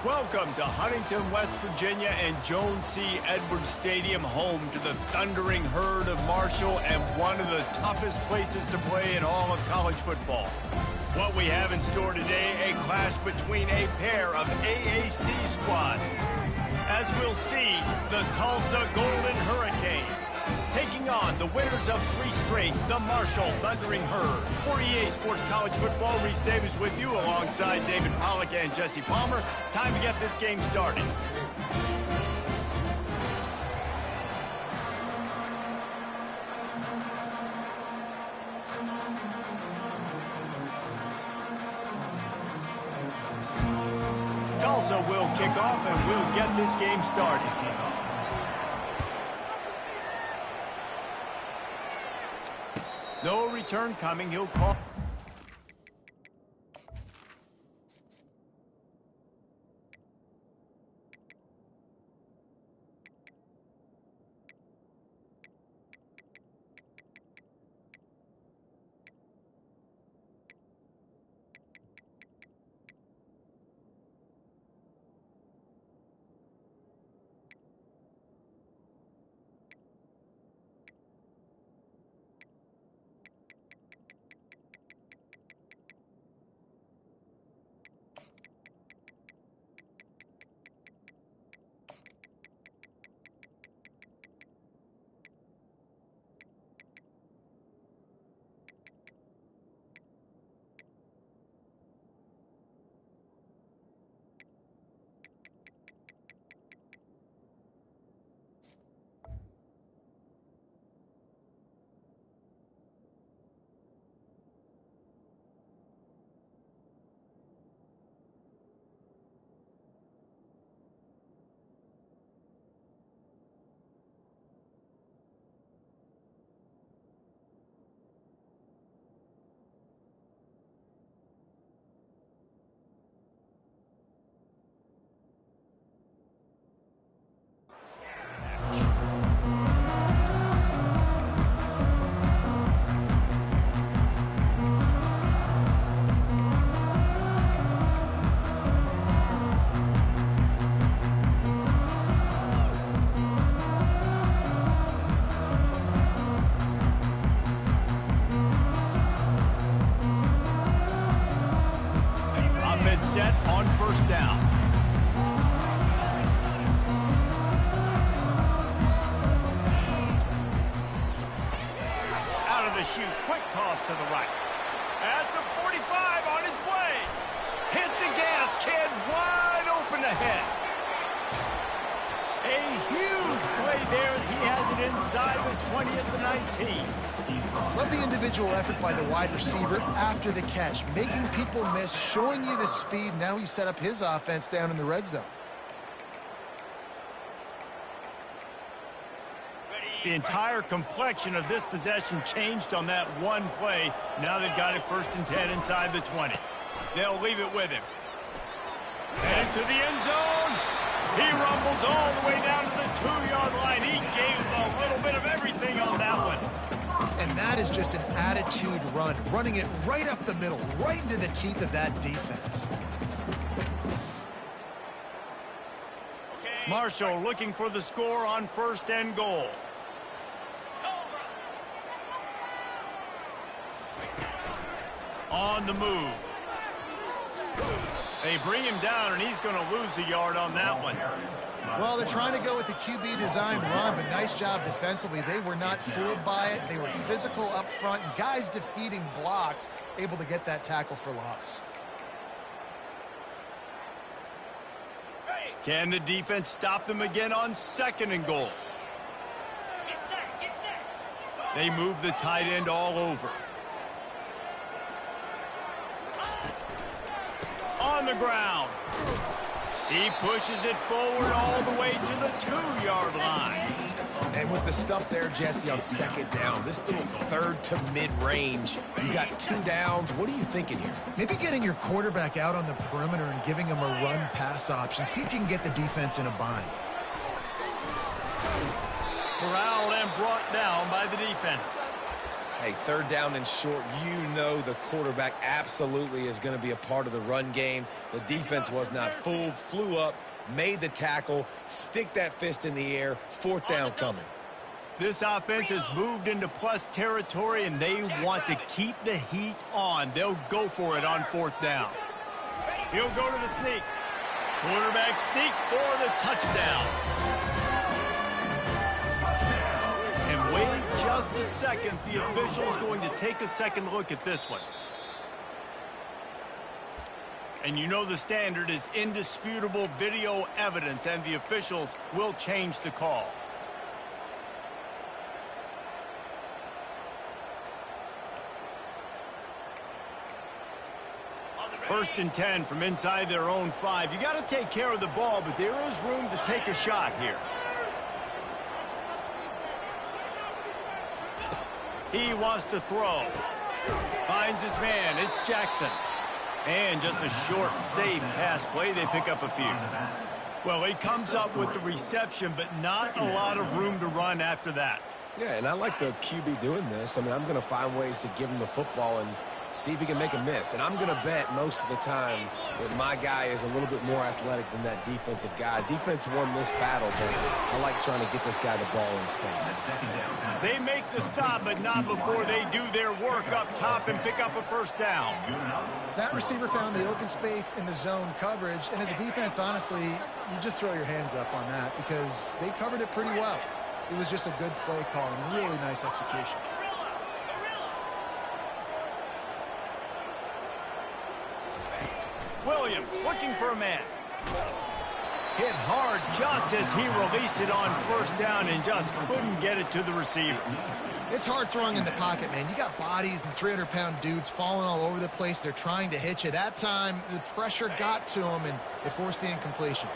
Welcome to Huntington, West Virginia and Joan C. Edwards Stadium, home to the Thundering Herd of Marshall and one of the toughest places to play in all of college football. What we have in store today, a clash between a pair of AAC squads. As we'll see, the Tulsa Golden Hurricane taking on the winners of 3 straight, the Marshall Thundering Herd. For EA Sports College Football, Reese Davis with you alongside David Pollack and Jesse Palmer. Time to get this game started. Tulsa will kick off and we'll get this game started. No return coming. He'll call. Set on first down. Out of the chute, quick toss to the right. At the 45 on his way. Hit the gas, kid, wide open ahead. A huge play there as he has it inside the 20 at the 19. Love the individual effort by the wide receiver after the catch, making people miss, showing you the speed. Now he set up his offense down in the red zone. The entire complexion of this possession changed on that one play. Now they've got it 1st and 10 inside the 20. They'll leave it with him. And to the end zone. He rumbles all the way down to the 2-yard line. He gave a little bit of everything on that one. And that is just an attitude run, running it right up the middle, right into the teeth of that defense. Marshall looking for the score on 1st and goal. On the move. They bring him down, and he's going to lose a yard on that one. Well, they're trying to go with the QB design run, but nice job defensively. They were not fooled by it. They were physical up front. Guys defeating blocks, able to get that tackle for loss. Can the defense stop them again on 2nd and goal? They move the tight end all over. On the ground. He pushes it forward all the way to the 2-yard line. And with the stuff there, Jesse, on 2nd down, this little 3rd to mid-range, you got 2 downs. What are you thinking here? Maybe getting your quarterback out on the perimeter and giving him a run-pass option. See if you can get the defense in a bind. Corralled and brought down by the defense. Hey, third down and short, you know the quarterback absolutely is going to be a part of the run game. The defense was not fooled, flew up, made the tackle, stick that fist in the air, fourth down coming. This offense has moved into plus territory, and they want to keep the heat on. They'll go for it on fourth down. He'll go to the sneak. Quarterback sneak for the touchdown. And wait just a second. The official's going to take a second look at this one. And you know the standard is indisputable video evidence, and the officials will change the call. First and 10 from inside their own 5. You got to take care of the ball, but there is room to take a shot here. He wants to throw. Finds his man. It's Jackson. And just a short, safe pass play. They pick up a few. Well, he comes up with the reception, but not a lot of room to run after that. Yeah, and I like the QB doing this. I mean, I'm going to find ways to give him the football and see if he can make a miss. And I'm going to bet most of the time that my guy is a little bit more athletic than that defensive guy. Defense won this battle, but I like trying to get this guy the ball in space. They make the stop, but not before they do their work up top and pick up a first down. That receiver found the open space in the zone coverage, and as a defense, honestly, you just throw your hands up on that because they covered it pretty well. It was just a good play call and really nice execution. Williams looking for a man. Hit hard just as he released it on first down and just couldn't get it to the receiver. It's hard throwing in the pocket, man. You got bodies and 300-pound dudes falling all over the place. They're trying to hit you. That time, the pressure got to him, and it forced the incompletion.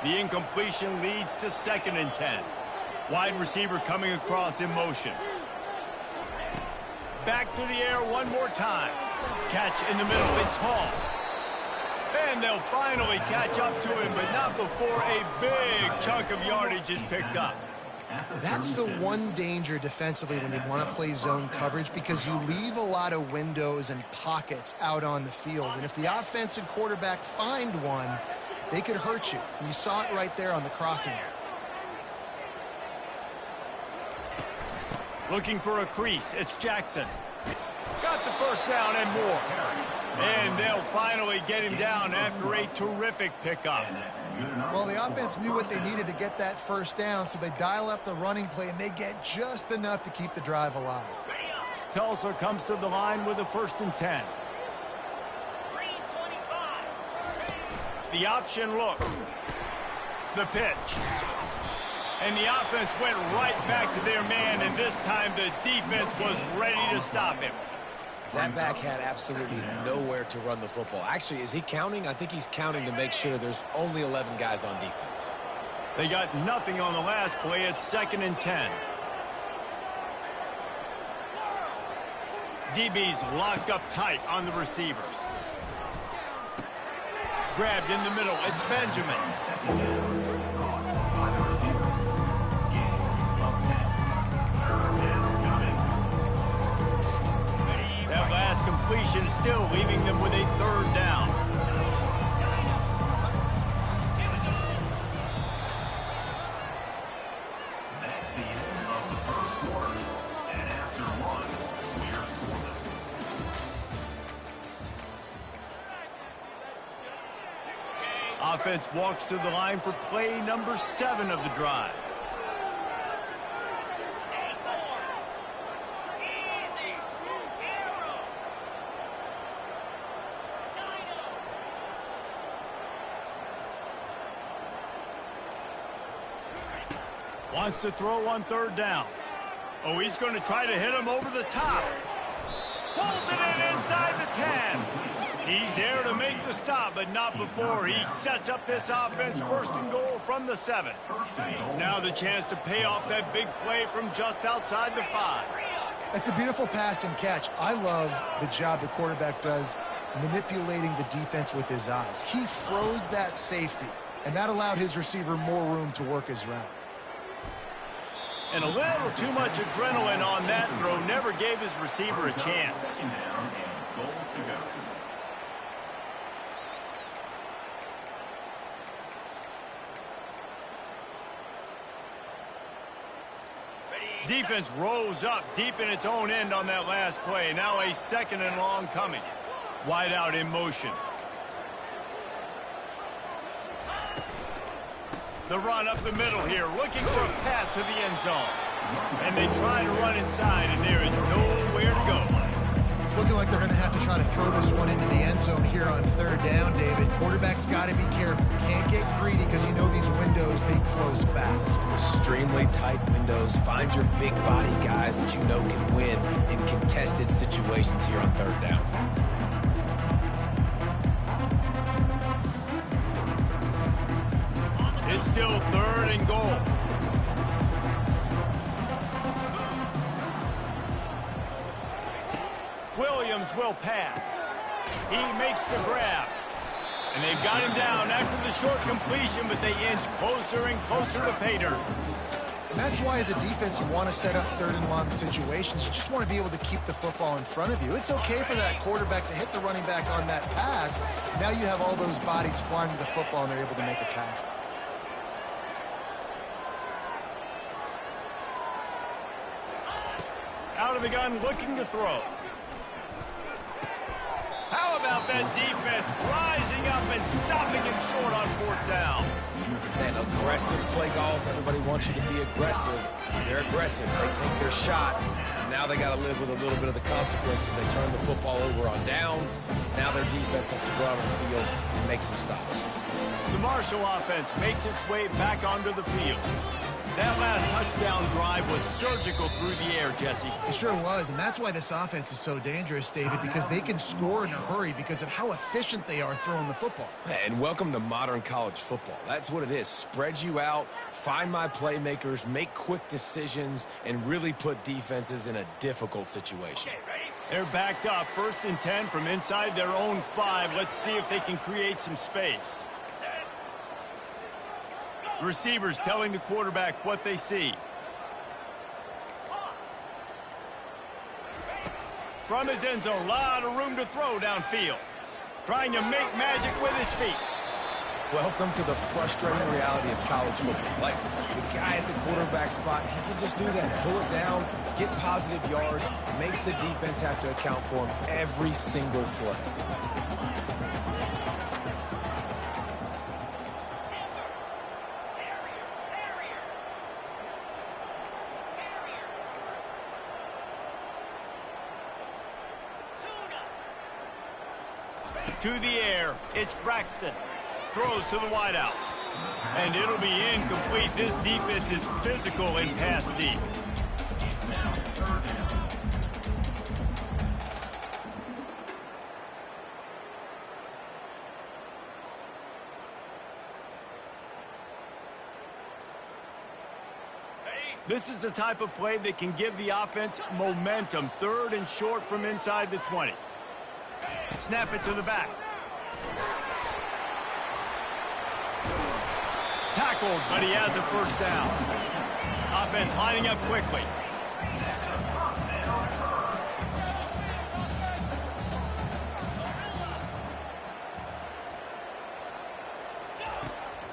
The incompletion leads to 2nd and 10. Wide receiver coming across in motion. Back to the air one more time. Catch in the middle. It's Hall. And they'll finally catch up to him, but not before a big chunk of yardage is picked up. That's the one danger defensively when you want to play zone coverage, because you leave a lot of windows and pockets out on the field. And if the offensive quarterback find one, they could hurt you. And you saw it right there on the crossing. Looking for a crease. It's Jackson. Got the first down and more. And they'll finally get him down after a terrific pickup. Well, the offense knew what they needed to get that first down, so they dial up the running play, and they get just enough to keep the drive alive. Tulsa comes to the line with a 1st and 10. The option look. The pitch. And the offense went right back to their man, and this time the defense was ready to stop him. That back had absolutely nowhere to run the football. Actually, is he counting? I think he's counting to make sure there's only 11 guys on defense. They got nothing on the last play. It's 2nd and 10. DB's locked up tight on the receivers. Grabbed in the middle. It's Benjamin. That last completion still leaving them with a 3rd down. That's the end of the first quarter, and after one, we're scoreless. Offense walks to the line for play number 7 of the drive. Wants to throw on 3rd down. Oh, he's going to try to hit him over the top. Pulls it in inside the 10. He's there to make the stop, but not before he sets up this offense 1st and goal from the 7. Now the chance to pay off that big play from just outside the 5. It's a beautiful pass and catch. I love the job the quarterback does manipulating the defense with his eyes. He froze that safety, and that allowed his receiver more room to work his route. And a little too much adrenaline on that throw never gave his receiver a chance. Second down and goal to go. Defense rose up deep in its own end on that last play. Now a second and long coming. Wide out in motion. The run up the middle here, looking for a path to the end zone. And they try to run inside, and there is nowhere to go. It's looking like they're going to have to try to throw this one into the end zone here on third down, David. Quarterback's got to be careful. Can't get greedy because you know these windows, they close fast. Extremely tight windows. Find your big body guys that you know can win in contested situations here on third down. It's still third and goal. Williams will pass. He makes the grab. And they've got him down after the short completion, but they inch closer and closer to pay dirt. And that's why as a defense you want to set up third and long situations. You just want to be able to keep the football in front of you. It's okay for that quarterback to hit the running back on that pass. Now you have all those bodies flying to the football and they're able to make a tackle. Out of the gun, looking to throw. How about that defense rising up and stopping him short on fourth down? And aggressive play calls. Everybody wants you to be aggressive. They're aggressive. They take their shot. Now they got to live with a little bit of the consequences. They turn the football over on downs. Now their defense has to go out on the field and make some stops. The Marshall offense makes its way back onto the field. That last touchdown drive was surgical through the air, Jesse. It sure was, and that's why this offense is so dangerous, David, because they can score in a hurry because of how efficient they are throwing the football. And welcome to modern college football. That's what it is. Spread you out, find my playmakers, make quick decisions, and really put defenses in a difficult situation. They're backed up, 1st and 10 from inside their own 5. Let's see if they can create some space. Receivers telling the quarterback what they see. From his end zone, a lot of room to throw downfield. Trying to make magic with his feet. Welcome to the frustrating reality of college football. Like, the guy at the quarterback spot, he can just do that. Pull it down, get positive yards, makes the defense have to account for him every single play. To the air, it's Braxton. Throws to the wideout. And it'll be incomplete. This defense is physical and pass deep. Now third down. This is the type of play that can give the offense momentum. 3rd and short from inside the 20. Snap it to the back. Tackled, but he has a 1st down. Offense lining up quickly.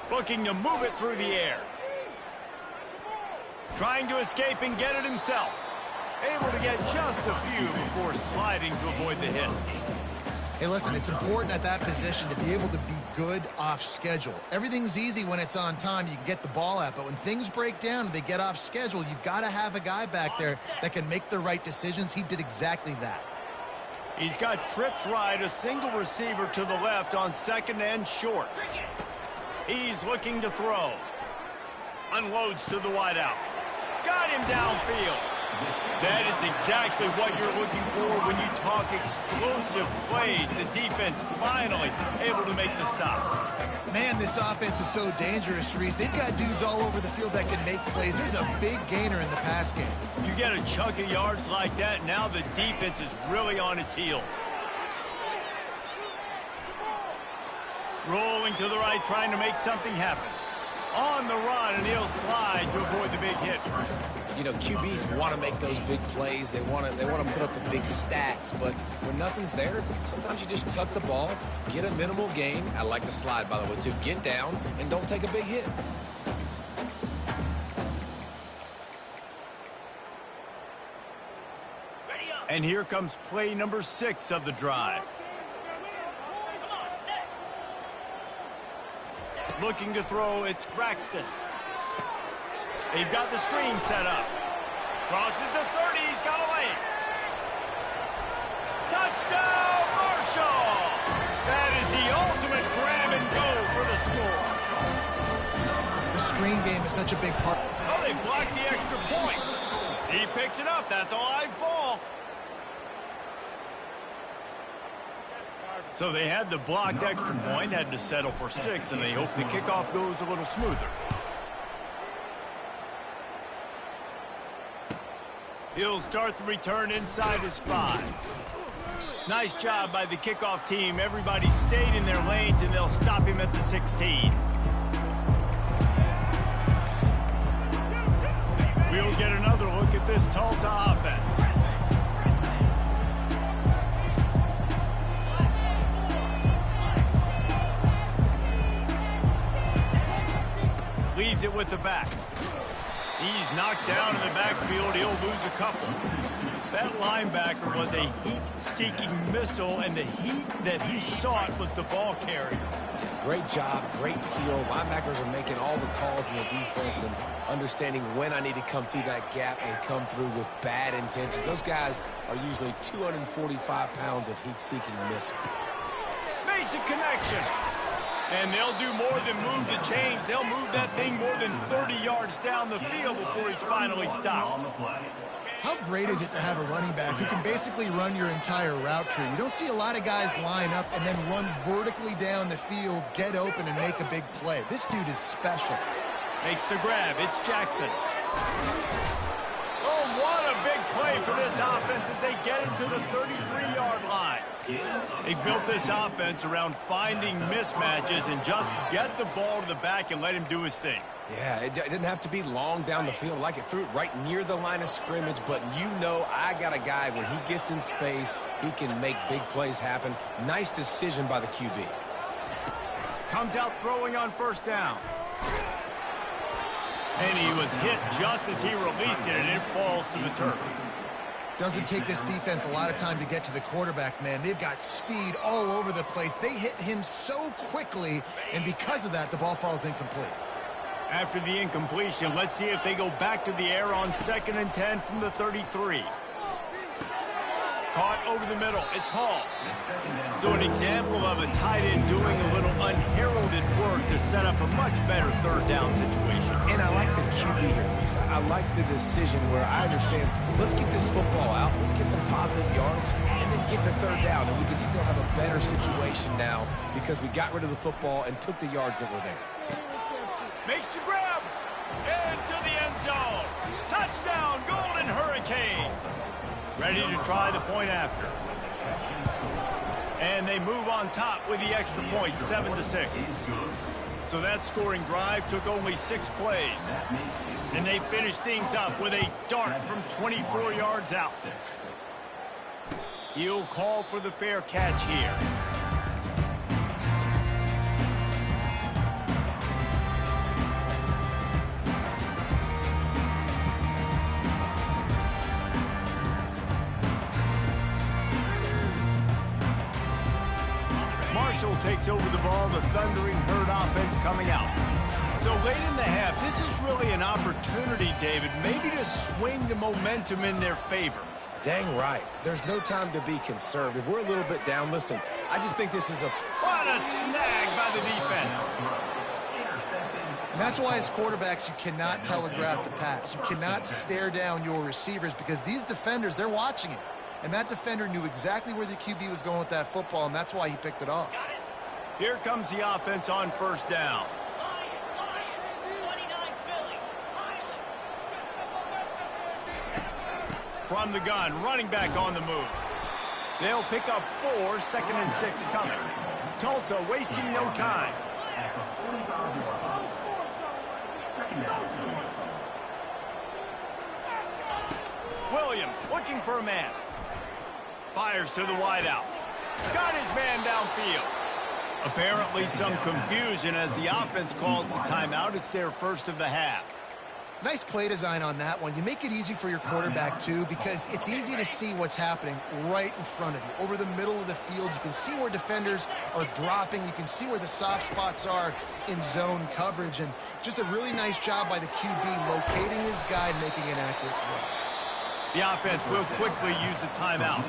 Looking to move it through the air. Trying to escape and get it himself. Able to get just a few before sliding to avoid the hit. Hey, listen, it's important at that position to be able to be good off schedule. Everything's easy when it's on time. You can get the ball out. But when things break down and they get off schedule, you've got to have a guy back there that can make the right decisions. He did exactly that. He's got trips right, a single receiver to the left on 2nd and short. He's looking to throw. Unloads to the wideout. Got him downfield. That is exactly what you're looking for when you talk explosive plays. The defense finally able to make the stop. Man, this offense is so dangerous, Reese. They've got dudes all over the field that can make plays. There's a big gainer in the pass game. You get a chunk of yards like that, now the defense is really on its heels. Rolling to the right, trying to make something happen. On the run, and he'll slide to avoid the big hit. You know, QBs want to make those big plays. They want to put up the big stats. But when nothing's there, sometimes you just tuck the ball, get a minimal gain. I like the slide, by the way, too. Get down and don't take a big hit. And here comes play number 6 of the drive. Looking to throw, it's Braxton. They've got the screen set up. Crosses the 30, he's got a lane. Touchdown, Marshall! That is the ultimate grab and go for the score. The screen game is such a big part. Oh, they blocked the extra point. He picks it up. That's a live ball. So they had the blocked extra point, had to settle for 6, and they hope the kickoff goes a little smoother. He'll start the return inside his 5. Nice job by the kickoff team. Everybody stayed in their lanes, and they'll stop him at the 16. We'll get another look at this Tulsa offense. Leaves it with the back. He's knocked down in the backfield. He'll lose a couple. That linebacker was a heat-seeking missile, and the heat that he sought was the ball carrier. Great job, great feel. Linebackers are making all the calls in the defense and understanding when I need to come through that gap and come through with bad intentions. Those guys are usually 245 pounds of heat-seeking missile. Makes a connection. And they'll do more than move the chains. They'll move that thing more than 30 yards down the field before he's finally stopped. How great is it to have a running back who can basically run your entire route tree? You don't see a lot of guys line up and then run vertically down the field, get open, and make a big play. This dude is special. Makes the grab. It's Jackson. Oh, what a big play for this offense as they get it to the 33-yard line. They built this offense around finding mismatches and just get the ball to the back and let him do his thing. Yeah, it didn't have to be long down the field. Like it threw it right near the line of scrimmage, but you know I got a guy, when he gets in space, he can make big plays happen. Nice decision by the QB. Comes out throwing on first down. And he was hit just as he released it, and it falls to the turf. Doesn't take this defense a lot of time to get to the quarterback, man. They've got speed all over the place. They hit him so quickly, and because of that, the ball falls incomplete. After the incompletion, let's see if they go back to the air on 2nd and 10 from the 33. Caught over the middle. It's Hall. So an example of a tight end doing a little unheralded work to set up a much better 3rd down situation. And I like the QB here, Reese. I like the decision where I understand, let's get this football out, let's get some positive yards, and then get to 3rd down, and we can still have a better situation now because we got rid of the football and took the yards that were there. Makes the grab. Into the end zone. Touchdown, Golden Hurricanes. Ready to try the point after. And they move on top with the extra point, 7-6. So that scoring drive took only 6 plays. And they finished things up with a dart from 24 yards out. He'll call for the fair catch here. Marshall takes over the ball, the Thundering Herd offense coming out. So late in the half, this is really an opportunity, David, maybe to swing the momentum in their favor. Dang right. There's no time to be conservative. We're a little bit down. Listen, I just think this is a... What a snag by the defense. And that's why as quarterbacks, you cannot telegraph the pass. You cannot stare down your receivers because these defenders, they're watching it. And that defender knew exactly where the QB was going with that football, and that's why he picked it off. Here comes the offense on first down. From the gun, running back on the move. They'll pick up 4, 2nd and 6 coming. Tulsa wasting no time. Williams looking for a man. Fires to the wideout. Got his man downfield. Apparently some confusion as the offense calls the timeout. It's their first of the half. Nice play design on that one. You make it easy for your quarterback, too, because it's easy to see what's happening right in front of you. Over the middle of the field, you can see where defenders are dropping. You can see where the soft spots are in zone coverage. And just a really nice job by the QB locating his guy and making an accurate throw. The offense will quickly use the timeout.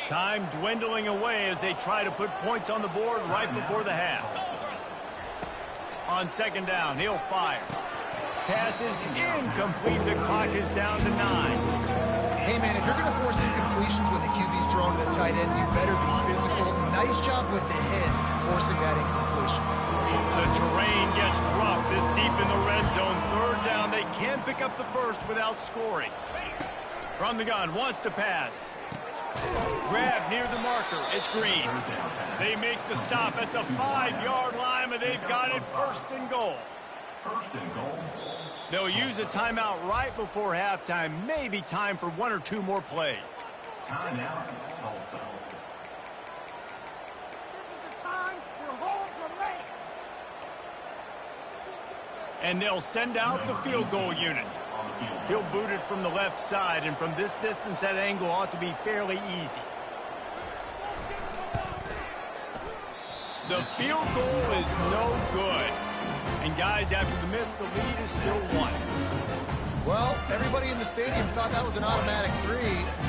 Time dwindling away as they try to put points on the board right before the half. On second down, he'll fire. Pass is incomplete. The clock is down to 9. Hey, man, if you're going to force incompletions when the QB's throwing to the tight end, you better be physical. Nice job with the hit, forcing that incompletion. The terrain gets rough this deep in the red zone. Third down, they can't pick up the first without scoring. From the gun, wants to pass. Grab near the marker. It's Green. They make the stop at the 5-yard line, but they've got it first and goal. They'll use a timeout right before halftime. Maybe time for 1 or 2 more plays. Timeout, Tulsa. And they'll send out the field goal unit. He'll boot it from the left side, and from this distance, that angle ought to be fairly easy. The field goal is no good. And guys, after the miss, the lead is still 1. Well, everybody in the stadium thought that was an automatic 3.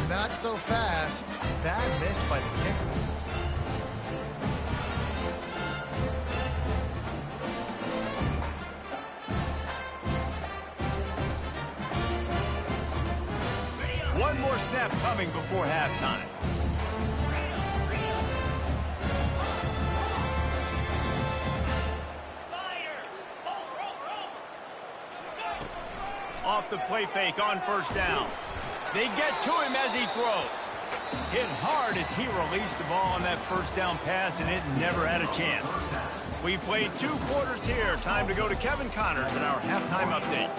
Not so fast. Bad miss by the kicker. One more snap coming before halftime. Off the play fake on first down. They get to him as he throws. Hit hard as he released the ball on that first down pass, and it never had a chance. We played 2 quarters here. Time to go to Kevin Connors in our halftime update.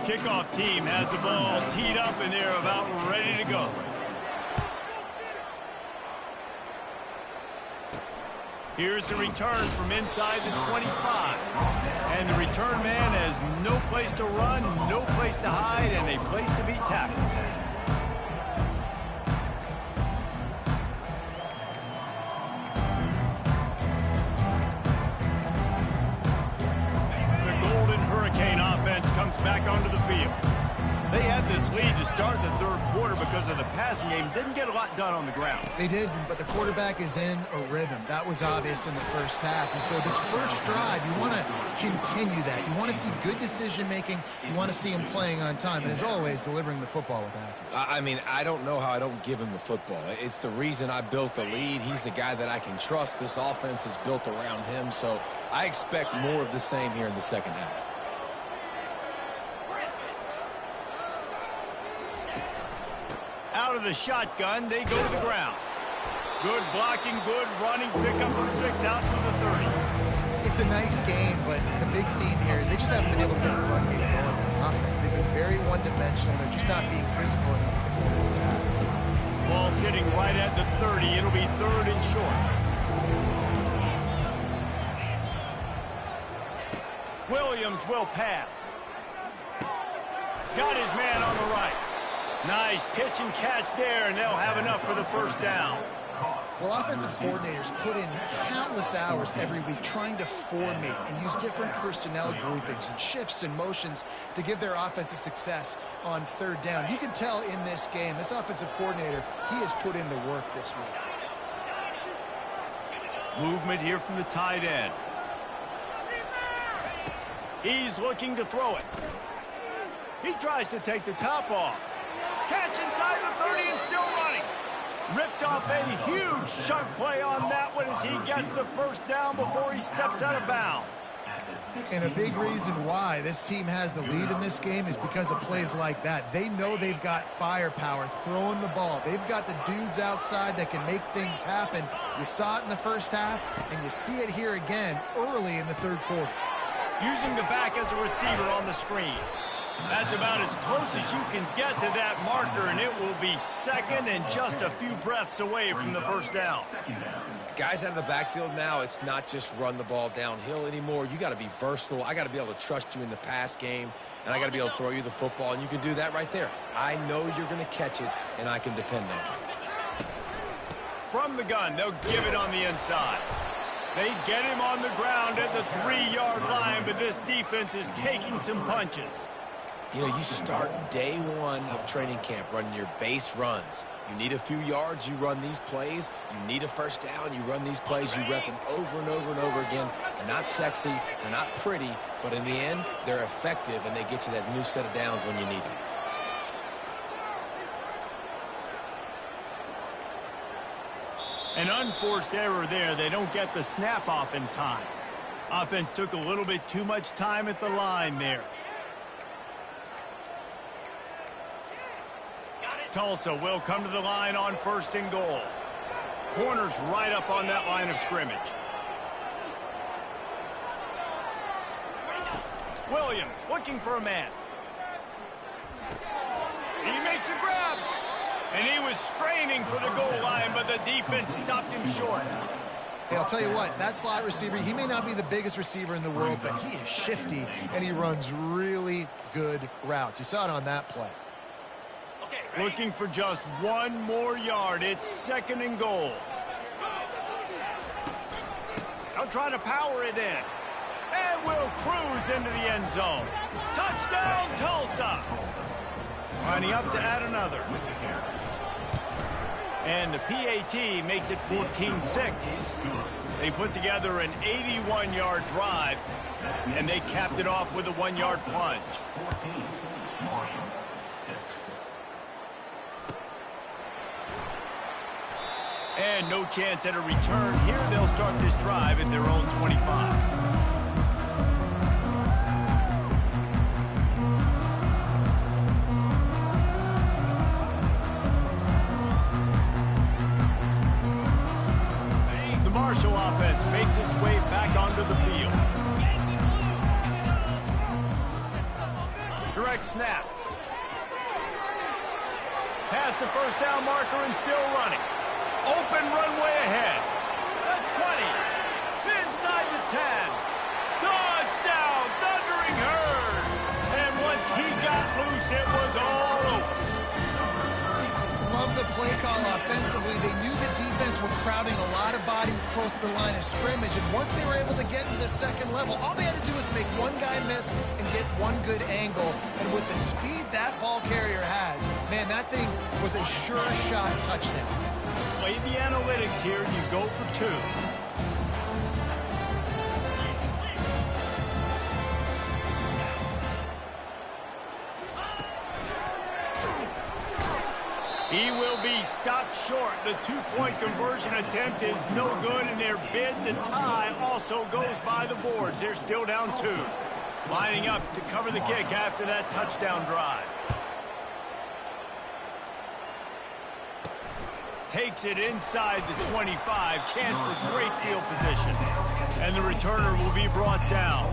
Kickoff team has the ball teed up, and they're about ready to go. Here's the return from inside the 25. And the return man has no place to run, no place to hide, and a place to be tackled. The Golden Hurricane offense comes back onto the field. They had this lead to start the third quarter because of the passing game. Didn't get a lot done on the ground. They did, but the quarterback is in a rhythm. That was obvious in the first half. And so this first drive, you want to continue that. You want to see good decision-making. You want to see him playing on time. And as always, delivering the football with accuracy. I mean, I don't know how I don't give him the football. It's the reason I built the lead. He's the guy that I can trust. This offense is built around him. So I expect more of the same here in the second half. Out of the shotgun, they go to the ground. Good blocking, good running, pickup of 6 out to the 30. It's a nice game, but the big theme here is they just haven't been able to get the run game going on offense. They've been very one-dimensional. They're just not being physical enough at the point of attack. Ball sitting right at the 30. It'll be 3rd and short. Williams will pass. Got his man on the right. Nice pitch and catch there, and they'll have enough for the first down. Well, offensive coordinators put in countless hours every week trying to formate and use different personnel groupings and shifts and motions to give their offensive success on 3rd down. You can tell in this game, this offensive coordinator, he has put in the work this week. Movement here from the tight end. He's looking to throw it. He tries to take the top off. Catch inside the 30 and still running. Ripped off a huge chunk play on that one as he gets the first down before he steps out of bounds. And a big reason why this team has the lead in this game is because of plays like that. They know they've got firepower throwing the ball. They've got the dudes outside that can make things happen. You saw it in the first half, and you see it here again early in the third quarter. Using the back as a receiver on the screen. That's about as close as you can get to that marker, and it will be second and just a few breaths away from the first down. Guys out of the backfield now, it's not just run the ball downhill anymore. You got to be versatile. I got to be able to trust you in the pass game, and I got to be able to throw you the football, and you can do that right there. I know you're going to catch it, and I can depend on it. From the gun, they'll give it on the inside. They get him on the ground at the 3-yard line, but this defense is taking some punches. You know, you start day one of training camp running your base runs. You need a few yards, you run these plays. You need a first down, you run these plays. You rep them over and over and over again. They're not sexy, they're not pretty, but in the end, they're effective, and they get you that new set of downs when you need them. An unforced error there. They don't get the snap off in time. Offense took a little bit too much time at the line there. Tulsa will come to the line on 1st and goal. Corners right up on that line of scrimmage. Williams looking for a man. He makes a grab. And he was straining for the goal line, but the defense stopped him short. Hey, I'll tell you what, that slot receiver, he may not be the biggest receiver in the world, but he is shifty, and he runs really good routes. You saw it on that play. Looking for just one more yard. It's 2nd and goal. They'll try to power it in. And will cruise into the end zone. Touchdown, Tulsa! Lining up to add another. And the PAT makes it 14-6. They put together an 81-yard drive, and they capped it off with a 1-yard plunge. 14, Marshall, 6. And no chance at a return here. They'll start this drive at their own 25. The Marshall offense makes its way back onto the field. Direct snap. Past the first down marker and still running. Open runway ahead. The 20. Inside the 10. Touchdown, Thundering Herd. And once he got loose, it was all over. Love the play call offensively. They knew the defense were crowding a lot of bodies close to the line of scrimmage, and once they were able to get into the second level, all they had to do was make one guy miss and get one good angle. And with the speed that ball carrier has, man, that thing was a sure shot touchdown. Play the analytics here, and you go for 2. He will be stopped short. The 2-point conversion attempt is no good, and their bid to tie also goes by the boards. They're still down 2. Lining up to cover the kick after that touchdown drive. Takes it inside the 25. Chance for great field position. And the returner will be brought down.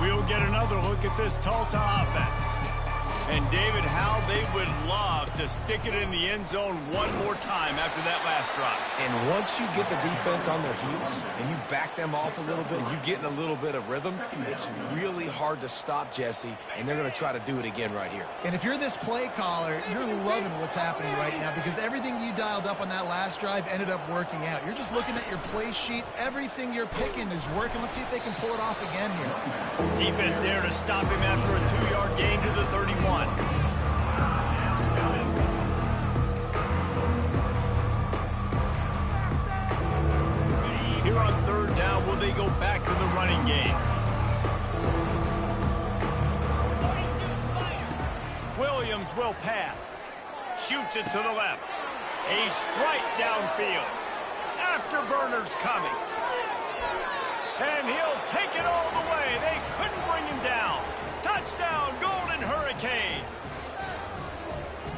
We'll get another look at this Tulsa offense. And David, how they would love to stick it in the end zone one more time after that last drive. And once you get the defense on their heels and you back them off a little bit, you get in a little bit of rhythm, it's really hard to stop, Jesse, and they're going to try to do it again right here. And if you're this play caller, you're loving what's happening right now because everything you dialed up on that last drive ended up working out. You're just looking at your play sheet. Everything you're picking is working. Let's see if they can pull it off again here. Defense there to stop him after a 2-yard gain to the 31. go back to the running game. Williams will pass. Shoots it to the left. A strike downfield. Afterburner's coming. And he'll take it all the way. They couldn't bring him down. Touchdown, Golden Hurricane.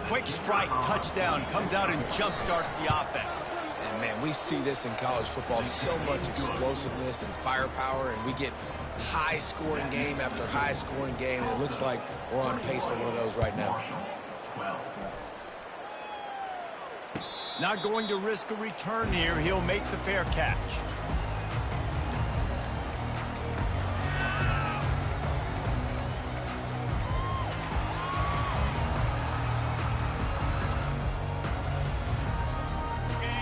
Quick strike touchdown comes out and jump-starts the offense. And, man, we see this in college football, so much explosiveness and firepower, and we get high-scoring game after high-scoring game, and it looks like we're on pace for one of those right now. Not going to risk a return here. He'll make the fair catch.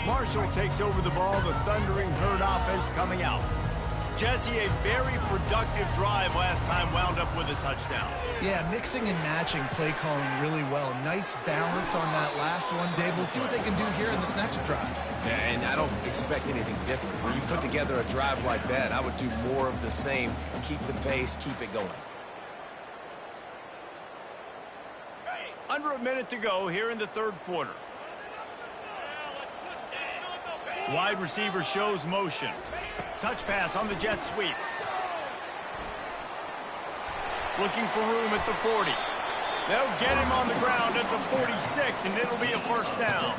Marshall takes over the ball. The Thundering Herd offense coming out. Jesse, a very productive drive last time, wound up with a touchdown. Yeah, mixing and matching play calling really well. Nice balance on that last one, Dave. We'll see what they can do here in this next drive. Yeah, and I don't expect anything different. When you put together a drive like that, I would do more of the same. Keep the pace, keep it going. Under a minute to go here in the third quarter. Wide receiver shows motion. Touch pass on the jet sweep. Looking for room at the 40. They'll get him on the ground at the 46, and it'll be a first down.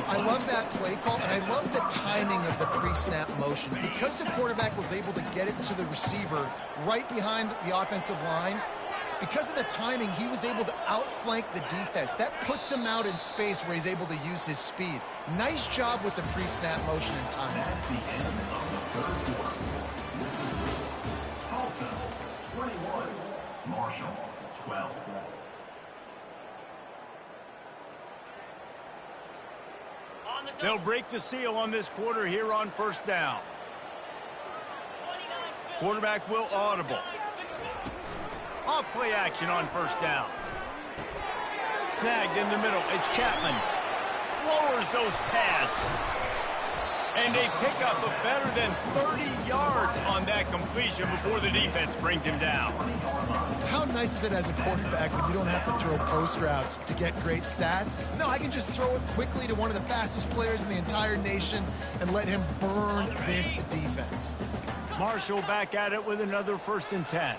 I love that play call, and I love the timing of the pre-snap motion. Because the quarterback was able to get it to the receiver right behind the offensive line, because of the timing, he was able to outflank the defense. That puts him out in space where he's able to use his speed. Nice job with the pre-snap motion and timing. At the end of the third quarter, Tulsa 21, Marshall 12. They'll break the seal on this quarter here on first down. Quarterback will audible. Off play action on first down. Snagged in the middle. It's Chapman. Lowers those pads. And a pickup of better than 30 yards on that completion before the defense brings him down. How nice is it as a quarterback when you don't have to throw post routes to get great stats? No, I can just throw it quickly to one of the fastest players in the entire nation and let him burn this defense. Marshall back at it with another 1st and 10.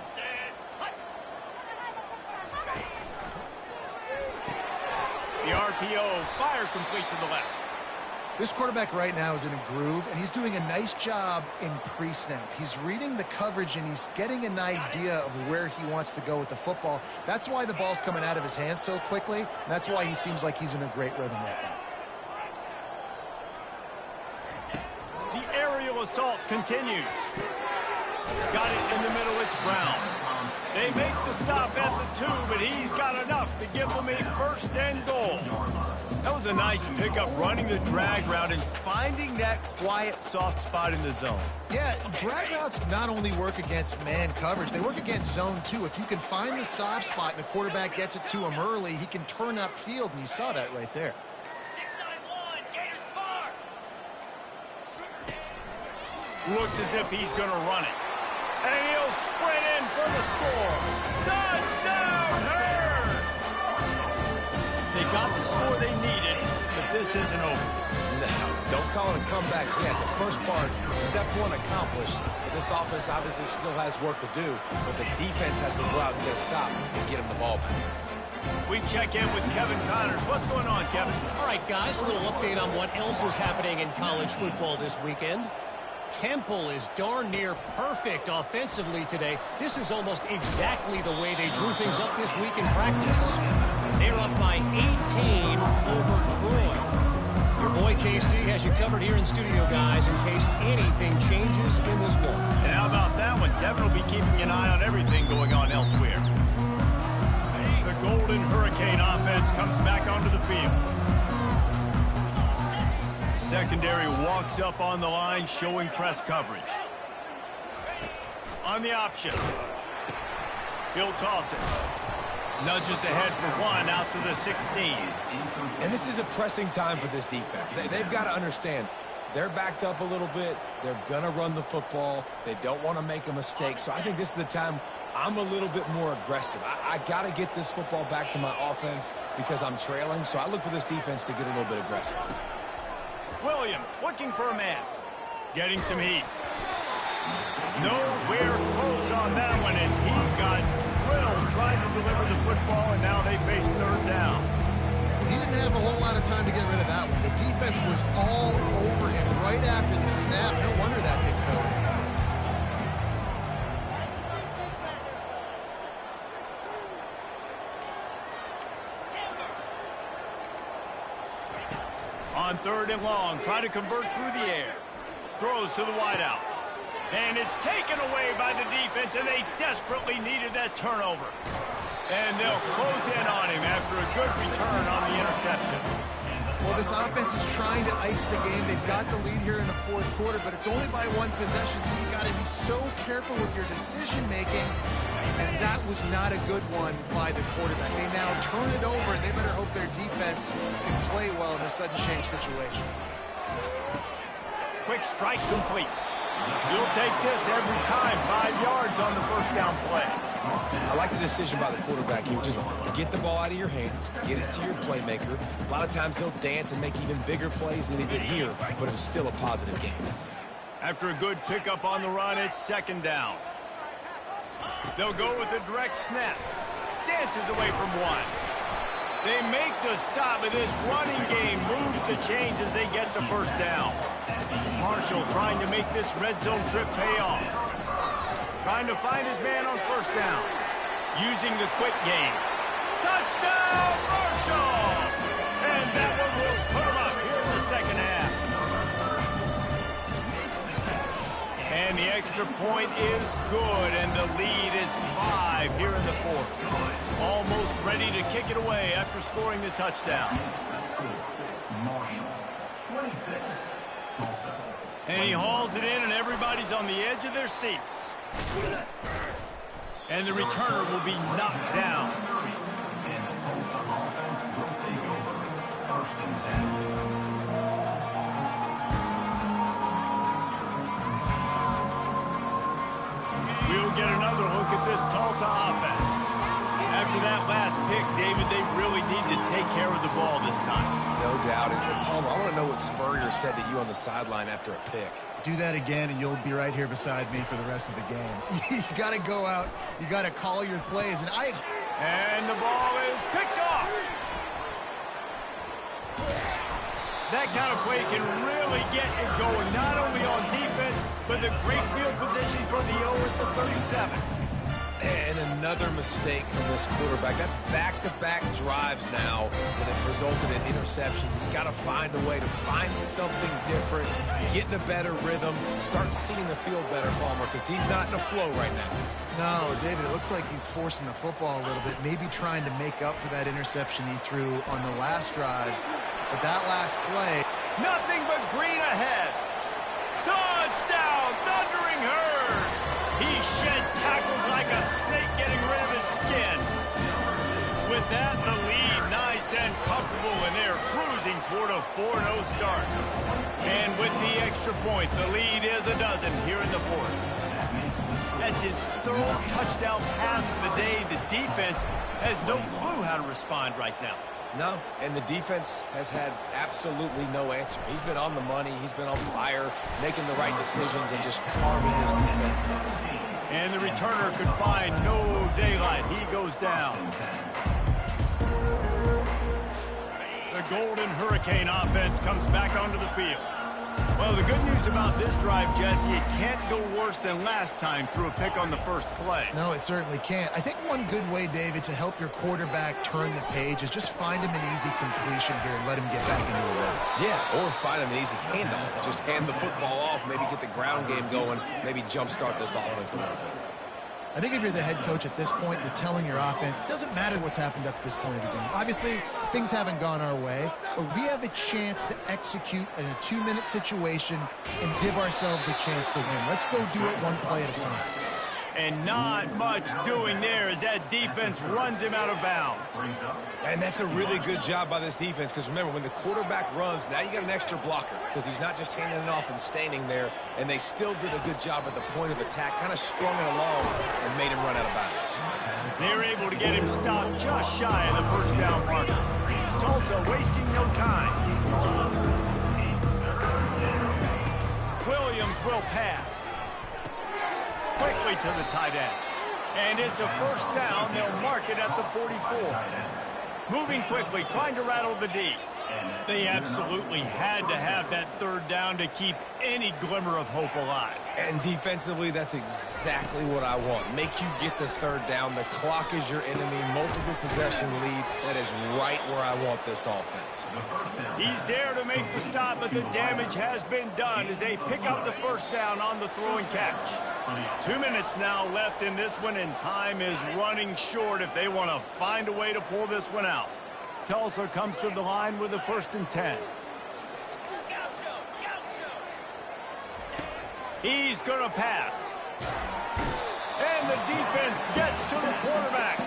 The RPO, fire complete to the left. This quarterback right now is in a groove, and he's doing a nice job in pre-snap. He's reading the coverage, and he's getting an idea of where he wants to go with the football. That's why the ball's coming out of his hands so quickly, and that's why he seems like he's in a great rhythm right now. The aerial assault continues. Got it in the middle, it's Brown. They make the stop at the 2, but he's got enough to give them a 1st and goal. That was a nice pickup, running the drag route and finding that quiet, soft spot in the zone. Yeah, drag routes not only work against man coverage, they work against zone too. If you can find the soft spot and the quarterback gets it to him early, he can turn upfield, and you saw that right there. 691, Gators far. Looks as if he's going to run it. And he'll sprint in for the score. Touchdown, Herd! They got the score they needed, but this isn't over. No, don't call it a comeback yet. The first part, step 1 accomplished. But this offense obviously still has work to do, but the defense has to go out and get a stop and get him the ball back. We check in with Kevin Connors. What's going on, Kevin? All right, guys, a little update on what else is happening in college football this weekend. Temple is darn near perfect offensively today. This is almost exactly the way they drew things up this week in practice. They're up by 18 over Troy. Your boy KC has you covered here in studio, guys, in case anything changes in this one. And how about that one? Kevin will be keeping an eye on everything going on elsewhere. The Golden Hurricane offense comes back onto the field. Secondary walks up on the line, showing press coverage. On the option. He'll toss it. Nudges ahead for 1 out to the 16. And this is a pressing time for this defense. They've got to understand, They're backed up a little bit. They're going to run the football. They don't want to make a mistake. So I think this is the time I'm a little bit more aggressive. I got to get this football back to my offense because I'm trailing. So I look for this defense to get a little bit aggressive. Williams looking for a man. Getting some heat. Nowhere close on that one as he got drilled trying to deliver the football, and now they face third down. He didn't have a whole lot of time to get rid of that one. The defense was all over him right after the snap. No wonder that thing fell in. On third and long, trying to convert through the air. Throws to the wideout. And it's taken away by the defense, and they desperately needed that turnover. And they'll close in on him after a good return on the interception. Well, this offense is trying to ice the game. They've got the lead here in the fourth quarter, but it's only by one possession, so you got to be so careful with your decision-making. And that was not a good one by the quarterback. They now turn it over, and they better hope their defense can play well in a sudden change situation. Quick strike complete. You'll take this every time. 5 yards on the first down play. I like the decision by the quarterback here. Just get the ball out of your hands, get it to your playmaker. A lot of times he'll dance and make even bigger plays than he did here, but it was still a positive game. After a good pickup on the run, it's second down. They'll go with a direct snap. Dances away from one. They make the stop, but this running game moves the chains as they get the first down. Marshall trying to make this red zone trip pay off. Trying to find his man on first down. Using the quick game. Touchdown, Marshall! And that one will put him up here in the second half. And the extra point is good, and the lead is 5 here in the fourth. Almost ready to kick it away after scoring the touchdown. Marshall, 26, Tulsa. And he hauls it in, and everybody's on the edge of their seats. And the returner will be knocked down. And the Tulsa offense will take over. First and 10. We'll get another look at this Tulsa offense. After that last pick, David, they really need to take care of the ball this time. No doubt. And Palmer, I want to know what Spurrier said to you on the sideline after a pick. Do that again, and you'll be right here beside me for the rest of the game. You got to go out. You got to call your plays. And the ball is picked off. That kind of play can really get it going, not only on defense, but the great field position for the 0 at the 37. And another mistake from this quarterback. That's back-to-back drives now that have resulted in interceptions. He's got to find a way to find something different, get in a better rhythm, start seeing the field better, Palmer, because he's not in a flow right now. No, David, it looks like he's forcing the football a little bit, maybe trying to make up for that interception he threw on the last drive. But that last play... Nothing but green ahead. Touchdown, Thundering Herd. He shed tackles like a snake getting rid of his skin. With that, the lead nice and comfortable, and they're cruising toward a 4-0 start. And with the extra point, the lead is a dozen here in the fourth. That's his third touchdown pass of the day. The defense has no clue how to respond right now. No, and the defense has had absolutely no answer. He's been on the money. He's been on fire, making the right decisions and just carving his defense up. And the returner could find no daylight. He goes down. The Golden Hurricane offense comes back onto the field. Well, the good news about this drive, Jesse, it can't go worse than last time through a pick on the first play. No, it certainly can't. I think one good way, David, to help your quarterback turn the page is just find him an easy completion here and let him get back into a rhythm. Yeah, or find him an easy handoff. Just hand the football off, maybe get the ground game going, maybe jumpstart this offense a little bit. I think if you're the head coach at this point, you're telling your offense, it doesn't matter what's happened up to this point of the game. Obviously, things haven't gone our way, but we have a chance to execute in a 2-minute situation and give ourselves a chance to win. Let's go do it one play at a time. And not much doing there as that defense runs him out of bounds. And that's a really good job by this defense, because remember, when the quarterback runs, now you got an extra blocker, because he's not just handing it off and standing there, and they still did a good job at the point of attack, kind of strung it along and made him run out of bounds. They're able to get him stopped just shy of the first down marker. Tulsa wasting no time. Williams will pass. Quickly to the tight end. And it's a first down. They'll mark it at the 44. Moving quickly, trying to rattle the D. They absolutely had to have that third down to keep any glimmer of hope alive. And defensively, that's exactly what I want. Make you get the third down. The clock is your enemy. Multiple possession lead. That is right where I want this offense. He's there to make the stop, but the damage has been done as they pick up the first down on the throw and catch. 2 minutes now left in this one, and time is running short if they want to find a way to pull this one out. Tulsa comes to the line with a 1st and 10. He's going to pass. And the defense gets to the quarterback.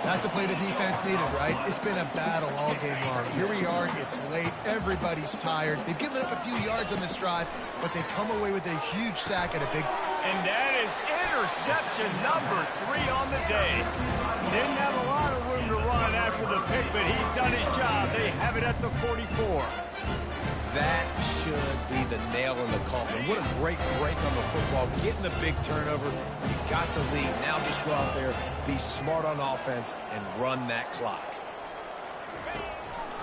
That's a play the defense needed, right? It's been a battle all game long. Here we are. It's late. Everybody's tired. They've given up a few yards on this drive, but they come away with a huge sack at a big... And that is interception number 3 on the day. Didn't have a lot of room to run after the pick, but he's done his job. They have it at the 44. That should be the nail in the coffin. What a great break on the football. Getting the big turnover. You got the lead. Now just go out there, be smart on offense, and run that clock.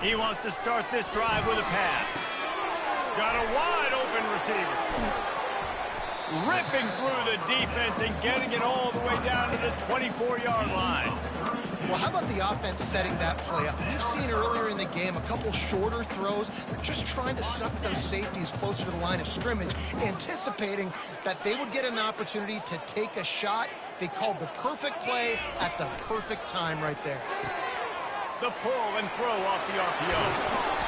He wants to start this drive with a pass. Got a wide open receiver. Ripping through the defense and getting it all the way down to the 24-yard line. Well, how about the offense setting that play up? We've seen earlier in the game a couple shorter throws. They're just trying to suck those safeties closer to the line of scrimmage, anticipating that they would get an opportunity to take a shot. They called the perfect play at the perfect time right there. The pull and throw off the RPO.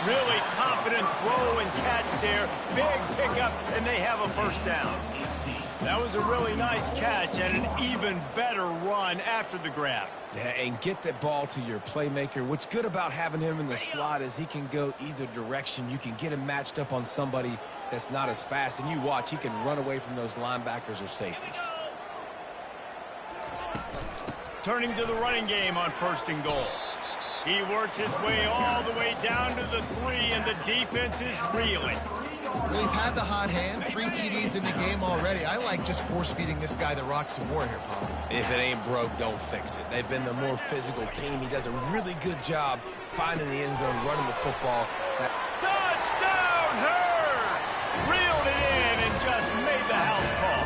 Really confident throw and catch there. Big pickup, and they have a first down. That was a really nice catch and an even better run after the grab. Yeah, and get that ball to your playmaker. What's good about having him in the slot is he can go either direction. You can get him matched up on somebody that's not as fast, and you watch, he can run away from those linebackers or safeties. Turning to the running game on 1st and goal. He works his way all the way down to the 3, and the defense is reeling. Well, he's had the hot hand, 3 TDs in the game already. I like just force-feeding this guy the rock some more here, Paul. If it ain't broke, don't fix it. They've been the more physical team. He does a really good job finding the end zone, running the football. Touchdown, Hurd! Reeled it in and just made the house call.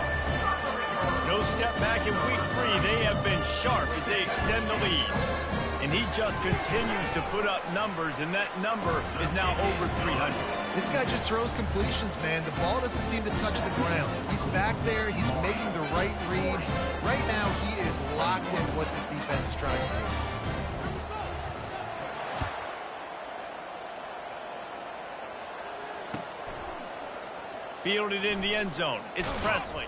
No step back in week 3. They have been sharp as they extend the lead. And he just continues to put up numbers, and that number is now over 300. This guy just throws completions, man. The ball doesn't seem to touch the ground. He's back there. He's making the right reads. Right now, he is locked into what this defense is trying to do. Fielded in the end zone. It's Presley.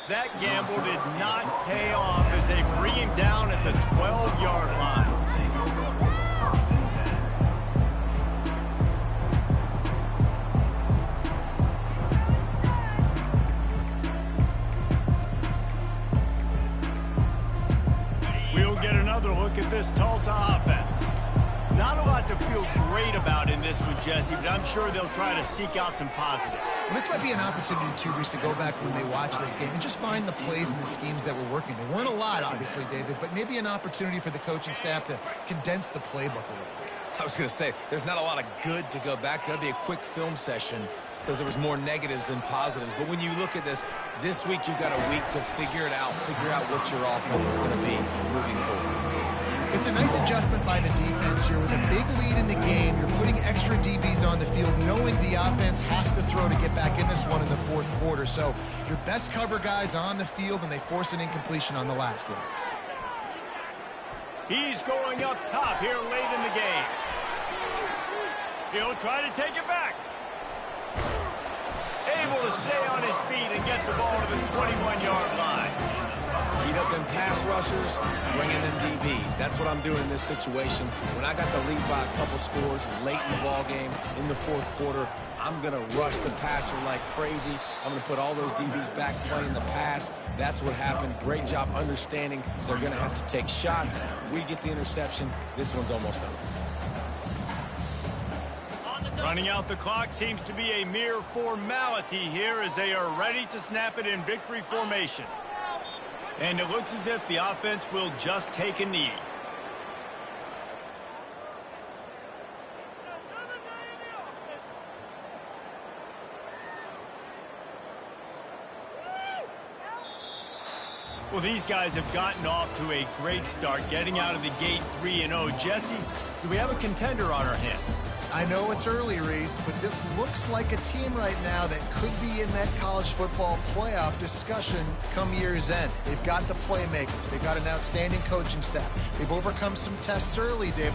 That gamble did not pay off as they bring him down at the 12-yard line. We'll get another look at this Tulsa offense. Not a lot to feel great about in this one, Jesse, but I'm sure they'll try to seek out some positives. Well, this might be an opportunity, too, Reese, to go back when they watch this game and just find the plays and the schemes that were working. There weren't a lot, obviously, David, but maybe an opportunity for the coaching staff to condense the playbook a little bit. I was going to say, there's not a lot of good to go back to. That'd be a quick film session because there was more negatives than positives. But when you look at this week you've got a week to figure it out, figure out what your offense is going to be moving forward. It's a nice adjustment by the defense here. With a big lead in the game, you're putting extra DBs on the field, knowing the offense has to throw to get back in this one in the 4th quarter. So your best cover guys on the field, and they force an incompletion on the last one. He's going up top here late in the game. He'll try to take it back. Able to stay on his feet and get the ball to the 21-yard line. Beat up them pass rushers, bring in them DBs. That's what I'm doing in this situation. When I got the lead by a couple scores late in the ball game, in the fourth quarter, I'm going to rush the passer like crazy. I'm going to put all those DBs back playing the pass. That's what happened. Great job understanding they're going to have to take shots. We get the interception. This one's almost over. Running out the clock seems to be a mere formality here as they are ready to snap it in victory formation. And it looks as if the offense will just take a knee. Well, these guys have gotten off to a great start, getting out of the gate 3-0. Jesse, do we have a contender on our hands? I know it's early, Reese, but this looks like a team right now that could be in that college football playoff discussion come year's end. They've got the playmakers. They've got an outstanding coaching staff. They've overcome some tests early, Dave.